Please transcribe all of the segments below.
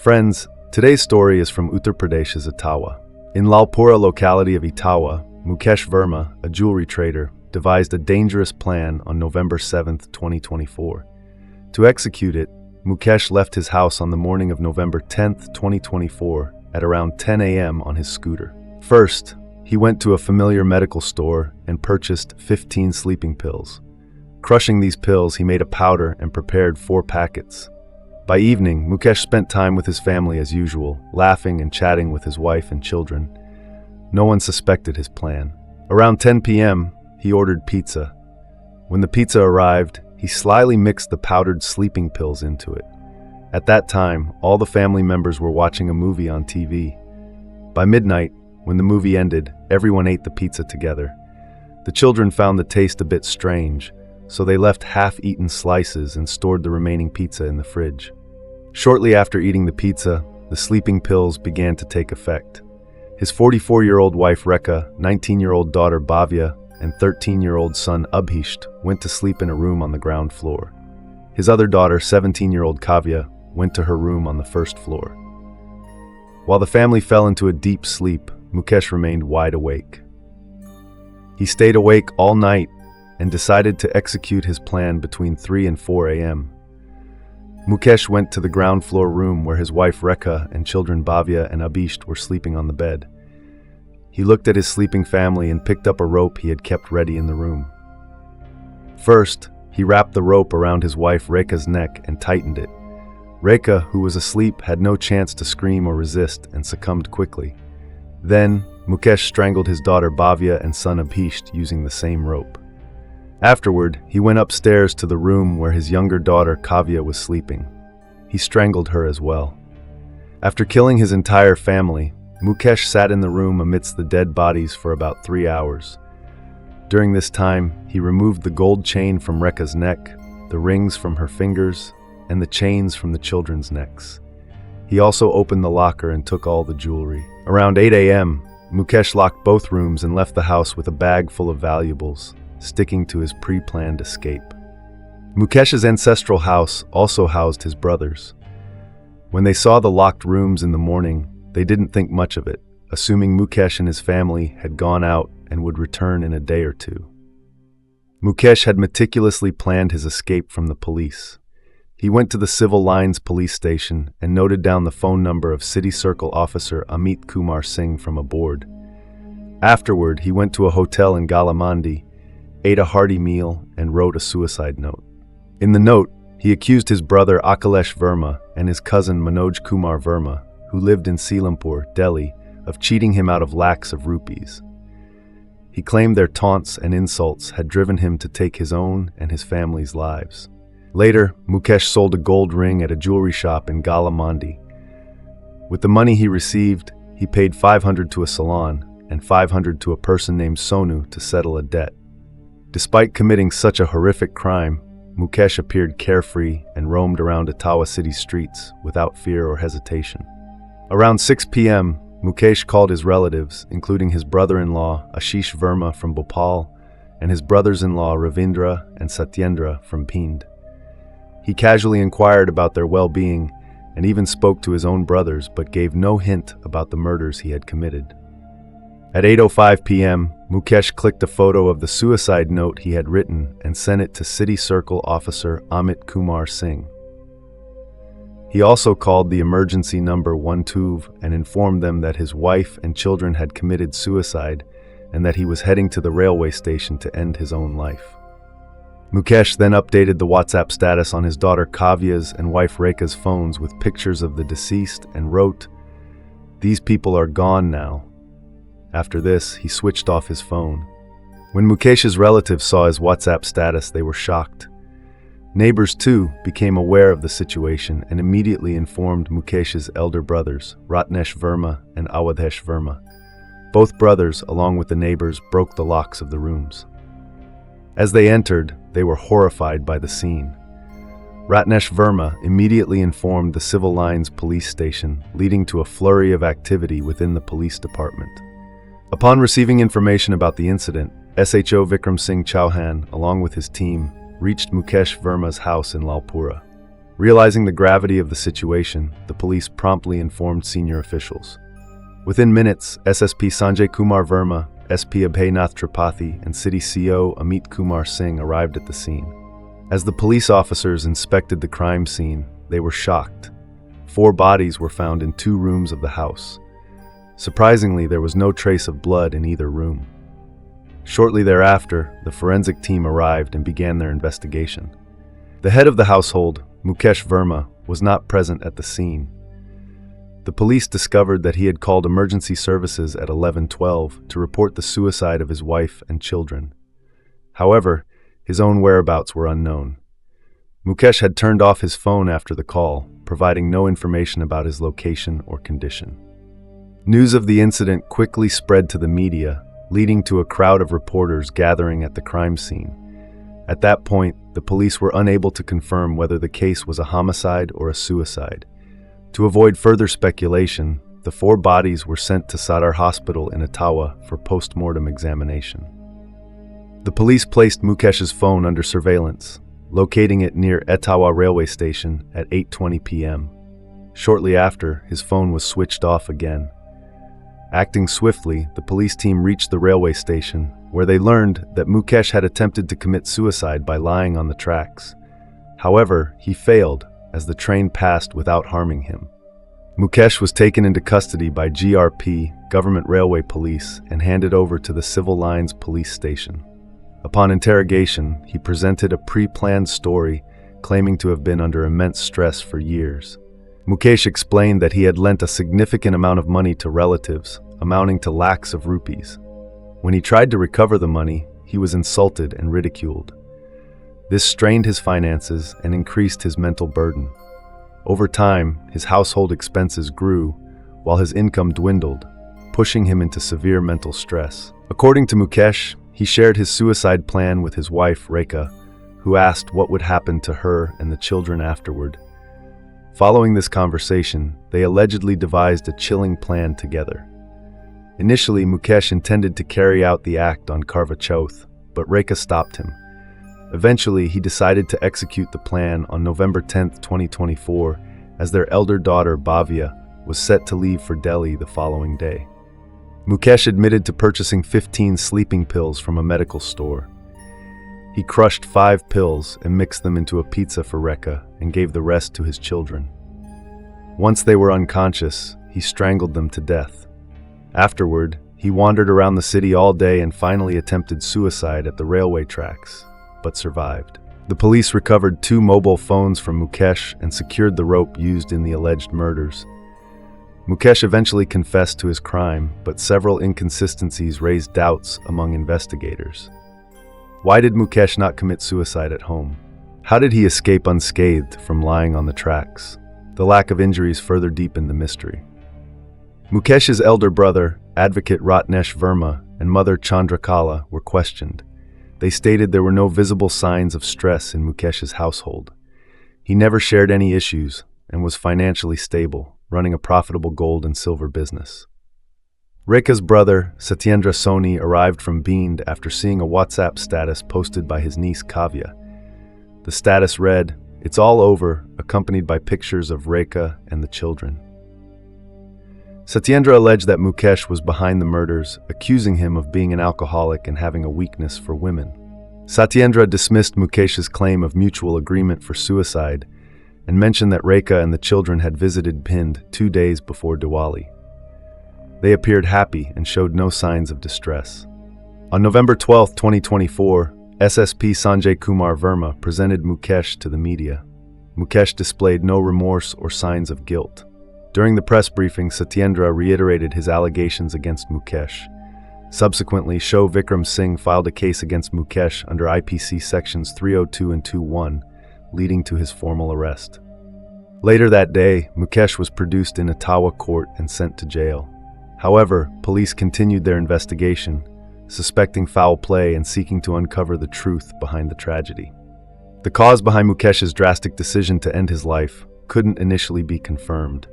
Friends, today's story is from Uttar Pradesh's Etawah. In Lalpura locality of Etawah, Mukesh Verma, a jewelry trader, devised a dangerous plan on November 7, 2024. To execute it, Mukesh left his house on the morning of November 10, 2024, at around 10 a.m. on his scooter. First, he went to a familiar medical store and purchased 15 sleeping pills. Crushing these pills, he made a powder and prepared 4 packets. By evening, Mukesh spent time with his family as usual, laughing and chatting with his wife and children. No one suspected his plan. Around 10 p.m., he ordered pizza. When the pizza arrived, he slyly mixed the powdered sleeping pills into it. At that time, all the family members were watching a movie on TV. By midnight, when the movie ended, everyone ate the pizza together. The children found the taste a bit strange, so they left half-eaten slices and stored the remaining pizza in the fridge. Shortly after eating the pizza, the sleeping pills began to take effect. His 44-year-old wife Rekha, 19-year-old daughter Bhavya, and 13-year-old son Abhisht went to sleep in a room on the ground floor. His other daughter, 17-year-old Kavya, went to her room on the first floor. While the family fell into a deep sleep, Mukesh remained wide awake. He stayed awake all night and decided to execute his plan between 3 and 4 a.m. Mukesh went to the ground floor room where his wife Rekha and children Bhavya and Abhisht were sleeping on the bed. He looked at his sleeping family and picked up a rope he had kept ready in the room. First, he wrapped the rope around his wife Rekha's neck and tightened it. Rekha, who was asleep, had no chance to scream or resist and succumbed quickly. Then, Mukesh strangled his daughter Bhavya and son Abhisht using the same rope. Afterward, he went upstairs to the room where his younger daughter Kavya was sleeping. He strangled her as well. After killing his entire family, Mukesh sat in the room amidst the dead bodies for about 3 hours. During this time, he removed the gold chain from Rekha's neck, the rings from her fingers, and the chains from the children's necks. He also opened the locker and took all the jewelry. Around 8 a.m., Mukesh locked both rooms and left the house with a bag full of valuables, sticking to his pre-planned escape. Mukesh's ancestral house also housed his brothers. When they saw the locked rooms in the morning, they didn't think much of it, assuming Mukesh and his family had gone out and would return in a day or two. Mukesh had meticulously planned his escape from the police. He went to the Civil Lines police station and noted down the phone number of City Circle officer Amit Kumar Singh from a board. Afterward, he went to a hotel in Galamandi, ate a hearty meal, and wrote a suicide note. In the note, he accused his brother Akhilesh Verma and his cousin Manoj Kumar Verma, who lived in Selampur, Delhi, of cheating him out of lakhs of rupees. He claimed their taunts and insults had driven him to take his own and his family's lives. Later, Mukesh sold a gold ring at a jewelry shop in Galamandi. With the money he received, he paid 500 to a salon and 500 to a person named Sonu to settle a debt. Despite committing such a horrific crime, Mukesh appeared carefree and roamed around Etawah city streets without fear or hesitation. Around 6 p.m., Mukesh called his relatives, including his brother-in-law Ashish Verma from Bhopal and his brothers-in-law Ravindra and Satyendra from Pind. He casually inquired about their well-being and even spoke to his own brothers, but gave no hint about the murders he had committed. At 8:05 p.m., Mukesh clicked a photo of the suicide note he had written and sent it to City Circle officer Amit Kumar Singh. He also called the emergency number 112 and informed them that his wife and children had committed suicide and that he was heading to the railway station to end his own life. Mukesh then updated the WhatsApp status on his daughter Kavya's and wife Rekha's phones with pictures of the deceased and wrote, "These people are gone now." After this, he switched off his phone. When Mukesh's relatives saw his WhatsApp status, they were shocked. Neighbors, too, became aware of the situation and immediately informed Mukesh's elder brothers, Ratnesh Verma and Awadhesh Verma. Both brothers, along with the neighbors, broke the locks of the rooms. As they entered, they were horrified by the scene. Ratnesh Verma immediately informed the Civil Lines police station, leading to a flurry of activity within the police department. Upon receiving information about the incident, SHO Vikram Singh Chauhan, along with his team, reached Mukesh Verma's house in Lalpura. Realizing the gravity of the situation, the police promptly informed senior officials. Within minutes, SSP Sanjay Kumar Verma, SP Abhaynath Tripathi, and City CO Amit Kumar Singh arrived at the scene. As the police officers inspected the crime scene, they were shocked. 4 bodies were found in 2 rooms of the house. Surprisingly, there was no trace of blood in either room. Shortly thereafter, the forensic team arrived and began their investigation. The head of the household, Mukesh Verma, was not present at the scene. The police discovered that he had called emergency services at 11:12 to report the suicide of his wife and children. However, his own whereabouts were unknown. Mukesh had turned off his phone after the call, providing no information about his location or condition. News of the incident quickly spread to the media, leading to a crowd of reporters gathering at the crime scene. At that point, the police were unable to confirm whether the case was a homicide or a suicide. To avoid further speculation, the 4 bodies were sent to Sadar Hospital in Etawah for post-mortem examination. The police placed Mukesh's phone under surveillance, locating it near Etawah railway station at 8:20 p.m. Shortly after, his phone was switched off again. Acting swiftly, the police team reached the railway station, where they learned that Mukesh had attempted to commit suicide by lying on the tracks. However, he failed, as the train passed without harming him. Mukesh was taken into custody by GRP, Government Railway Police, and handed over to the Civil Lines Police Station. Upon interrogation, he presented a pre-planned story, claiming to have been under immense stress for years. Mukesh explained that he had lent a significant amount of money to relatives, amounting to lakhs of rupees. When he tried to recover the money, he was insulted and ridiculed. This strained his finances and increased his mental burden. Over time, his household expenses grew, while his income dwindled, pushing him into severe mental stress. According to Mukesh, he shared his suicide plan with his wife, Rekha, who asked what would happen to her and the children afterward. Following this conversation, they allegedly devised a chilling plan together. Initially, Mukesh intended to carry out the act on Karva Chauth, but Rekha stopped him. Eventually, he decided to execute the plan on November 10, 2024, as their elder daughter, Bhavya, was set to leave for Delhi the following day. Mukesh admitted to purchasing 15 sleeping pills from a medical store. He crushed 5 pills and mixed them into a pizza for Rekha and gave the rest to his children. Once they were unconscious, he strangled them to death. Afterward, he wandered around the city all day and finally attempted suicide at the railway tracks, but survived. The police recovered 2 mobile phones from Mukesh and secured the rope used in the alleged murders. Mukesh eventually confessed to his crime, but several inconsistencies raised doubts among investigators. Why did Mukesh not commit suicide at home? How did he escape unscathed from lying on the tracks? The lack of injuries further deepened the mystery. Mukesh's elder brother, Advocate Ratnesh Verma, and mother Chandrakala were questioned. They stated there were no visible signs of stress in Mukesh's household. He never shared any issues and was financially stable, running a profitable gold and silver business. Rekha's brother, Satyendra Soni, arrived from Beend after seeing a WhatsApp status posted by his niece Kavya. The status read, "It's all over," accompanied by pictures of Rekha and the children. Satyendra alleged that Mukesh was behind the murders, accusing him of being an alcoholic and having a weakness for women. Satyendra dismissed Mukesh's claim of mutual agreement for suicide and mentioned that Rekha and the children had visited Beend 2 days before Diwali. They appeared happy and showed no signs of distress. On November 12, 2024, SSP Sanjay Kumar Verma presented Mukesh to the media. Mukesh displayed no remorse or signs of guilt. During the press briefing, Satyendra reiterated his allegations against Mukesh. Subsequently, Shou Vikram Singh filed a case against Mukesh under IPC sections 302 and 21, leading to his formal arrest. Later that day, Mukesh was produced in Etawah court and sent to jail. However, police continued their investigation, suspecting foul play and seeking to uncover the truth behind the tragedy. The cause behind Mukesh's drastic decision to end his life couldn't initially be confirmed.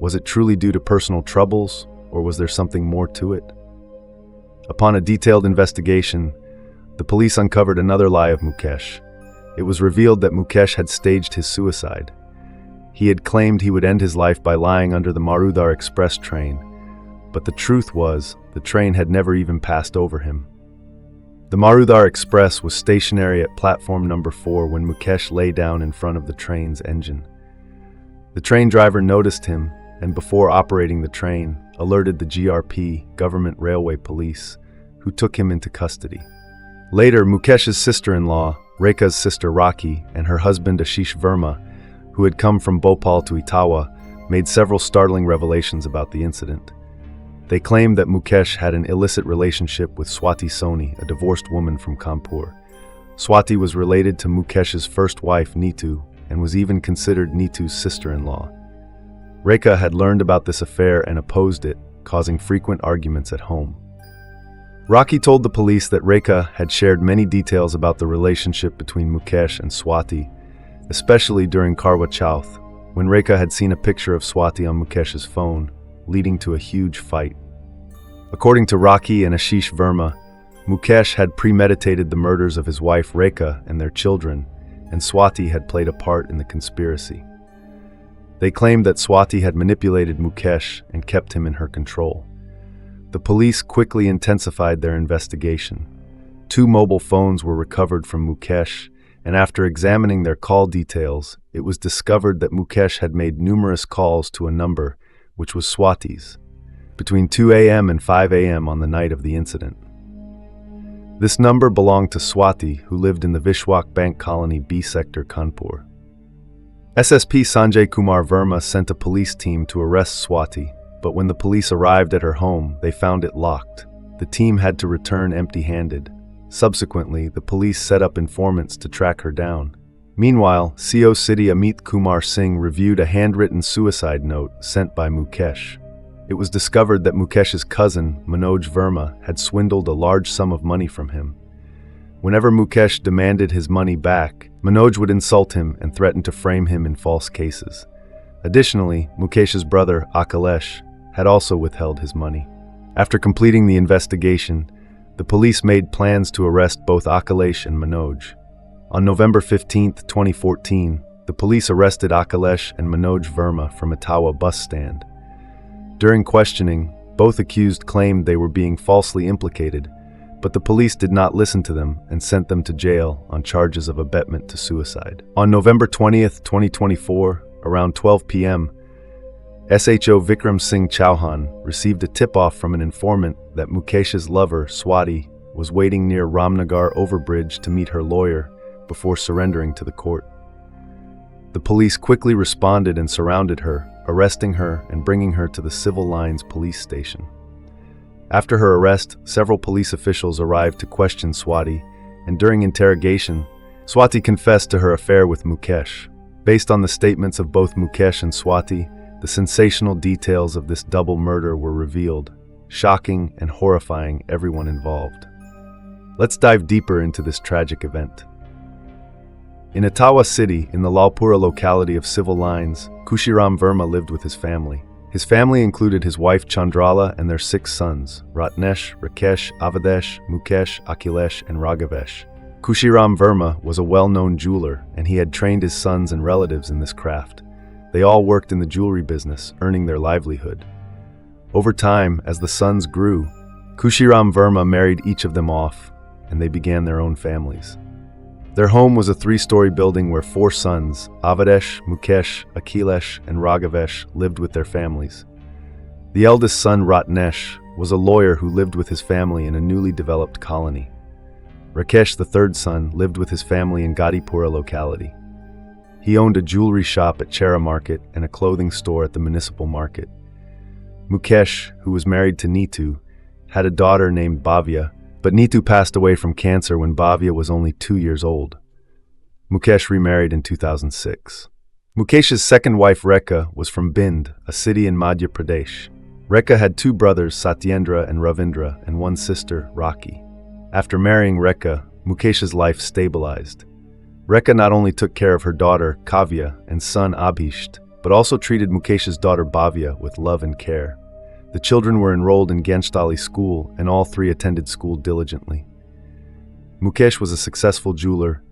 Was it truly due to personal troubles, or was there something more to it? Upon a detailed investigation, the police uncovered another lie of Mukesh. it was revealed that Mukesh had staged his suicide. He had claimed he would end his life by lying under the Marudar Express train, but the truth was, the train had never even passed over him. The Marudar Express was stationary at platform number 4 when Mukesh lay down in front of the train's engine. The train driver noticed him and, before operating the train, alerted the GRP, Government Railway Police, who took him into custody. Later, Mukesh's sister-in-law, Rekha's sister Rocky, and her husband Ashish Verma, who had come from Bhopal to Etawah, made several startling revelations about the incident. They claimed that Mukesh had an illicit relationship with Swati Soni, a divorced woman from Kanpur. Swati was related to Mukesh's first wife, Neetu, and was even considered Neetu's sister-in-law. Rekha had learned about this affair and opposed it, causing frequent arguments at home. Rocky told the police that Rekha had shared many details about the relationship between Mukesh and Swati, especially during Karwa Chauth, when Rekha had seen a picture of Swati on Mukesh's phone, leading to a huge fight. According to Rocky and Ashish Verma, Mukesh had premeditated the murders of his wife Rekha and their children, and Swati had played a part in the conspiracy. They claimed that Swati had manipulated Mukesh and kept him in her control. The police quickly intensified their investigation. 2 mobile phones were recovered from Mukesh, and after examining their call details, it was discovered that Mukesh had made numerous calls to a number, which was Swati's, between 2 a.m. and 5 a.m. on the night of the incident. This number belonged to Swati, who lived in the Vishwak Bank Colony B sector, Kanpur. SSP Sanjay Kumar Verma sent a police team to arrest Swati, but when the police arrived at her home, they found it locked. The team had to return empty-handed. Subsequently, the police set up informants to track her down. Meanwhile, CO City Amit Kumar Singh reviewed a handwritten suicide note sent by Mukesh. It was discovered that Mukesh's cousin, Manoj Verma, had swindled a large sum of money from him. Whenever Mukesh demanded his money back, Manoj would insult him and threaten to frame him in false cases. Additionally, Mukesh's brother, Akhilesh, had also withheld his money. After completing the investigation, the police made plans to arrest both Akhilesh and Manoj. On November 15, 2014, the police arrested Akhilesh and Manoj Verma from Etawah bus stand. During questioning, both accused claimed they were being falsely implicated, but the police did not listen to them and sent them to jail on charges of abetment to suicide. On November 20, 2024, around 12 p.m., SHO Vikram Singh Chauhan received a tip-off from an informant that Mukesh's lover, Swati, was waiting near Ramnagar overbridge to meet her lawyer before surrendering to the court. The police quickly responded and surrounded her, arresting her and bringing her to the Civil Lines police station. After her arrest, several police officials arrived to question Swati, and during interrogation, Swati confessed to her affair with Mukesh. Based on the statements of both Mukesh and Swati, the sensational details of this double murder were revealed, shocking and horrifying everyone involved. Let's dive deeper into this tragic event. In Etawah city, in the Lalpura locality of Civil Lines, Kushiram Verma lived with his family. His family included his wife Chandrala and their 6 sons, Ratnesh, Rakesh, Avadesh, Mukesh, Akhilesh, and Raghavesh. Kushiram Verma was a well-known jeweler, and he had trained his sons and relatives in this craft. They all worked in the jewelry business, earning their livelihood. Over time, as the sons grew, Kushiram Verma married each of them off, and they began their own families. Their home was a 3-story building where 4 sons, Avadesh, Mukesh, Akhilesh, and Raghavesh, lived with their families. The eldest son, Ratnesh, was a lawyer who lived with his family in a newly developed colony. Rakesh, the 3rd son, lived with his family in Gadipura locality. He owned a jewelry shop at Chauhara market and a clothing store at the municipal market. Mukesh, who was married to Neetu, had a daughter named Bhavya, but Neetu passed away from cancer when Bhavya was only 2 years old. Mukesh remarried in 2006. Mukesh's second wife Rekha was from Bind, a city in Madhya Pradesh. Rekha had 2 brothers, Satyendra and Ravindra, and 1 sister, Rocky. After marrying Rekha, Mukesh's life stabilized. Rekha not only took care of her daughter, Kavya, and son, Abhisht, but also treated Mukesh's daughter Bhavya with love and care. The children were enrolled in Ganchtali school, and all 3 attended school diligently. Mukesh was a successful jeweler,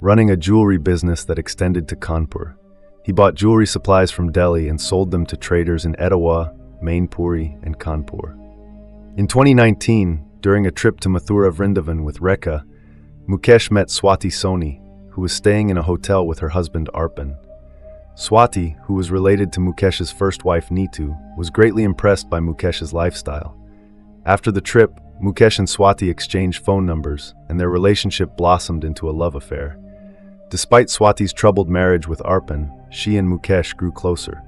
running a jewelry business that extended to Kanpur. He bought jewelry supplies from Delhi and sold them to traders in Etawah, Mainpuri, and Kanpur. In 2019, during a trip to Mathura Vrindavan with Rekha, Mukesh met Swati Soni, who was staying in a hotel with her husband Arpan. Swati, who was related to Mukesh's first wife Neetu, was greatly impressed by Mukesh's lifestyle. After the trip, Mukesh and Swati exchanged phone numbers, and their relationship blossomed into a love affair. Despite Swati's troubled marriage with Arpan, she and Mukesh grew closer.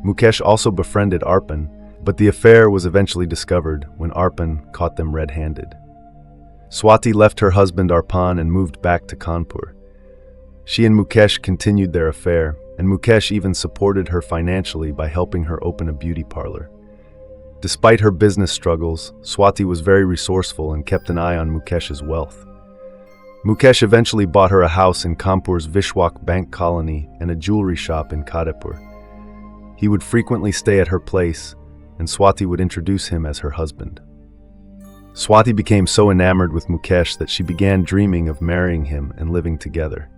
Mukesh also befriended Arpan, but the affair was eventually discovered when Arpan caught them red-handed. Swati left her husband Arpan and moved back to Kanpur. She and Mukesh continued their affair, and Mukesh even supported her financially by helping her open a beauty parlor. Despite her business struggles, Swati was very resourceful and kept an eye on Mukesh's wealth. Mukesh eventually bought her a house in Kanpur's Vishwak Bank colony and a jewelry shop in Kadipur. He would frequently stay at her place, and Swati would introduce him as her husband. Swati became so enamored with Mukesh that she began dreaming of marrying him and living together.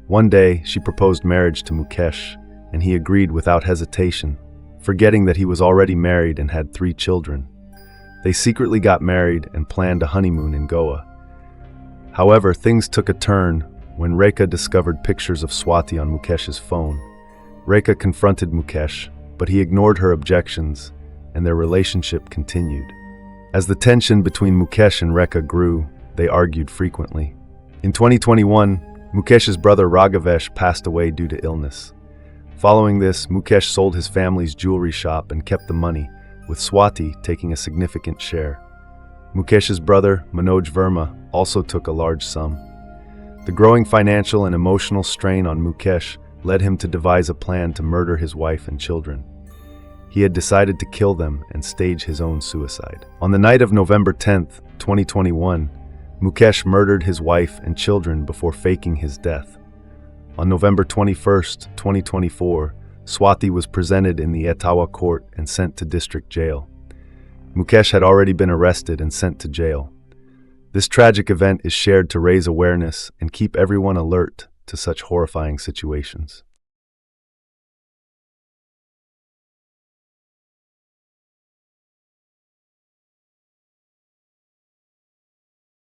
One day, she proposed marriage to Mukesh, and he agreed without hesitation, forgetting that he was already married and had 3 children. They secretly got married and planned a honeymoon in Goa. However, things took a turn when Rekha discovered pictures of Swati on Mukesh's phone. Rekha confronted Mukesh, but he ignored her objections, and their relationship continued. As the tension between Mukesh and Rekha grew, they argued frequently. In 2021, Mukesh's brother Raghavesh passed away due to illness. Following this, Mukesh sold his family's jewelry shop and kept the money, with Swati taking a significant share. Mukesh's brother, Mukesh Verma, also took a large sum. The growing financial and emotional strain on Mukesh led him to devise a plan to murder his wife and children. He had decided to kill them and stage his own suicide. On the night of November 10, 2021, Mukesh murdered his wife and children before faking his death. On November 21, 2024, Swati was presented in the Etawah court and sent to district jail. Mukesh had already been arrested and sent to jail. This tragic event is shared to raise awareness and keep everyone alert to such horrifying situations.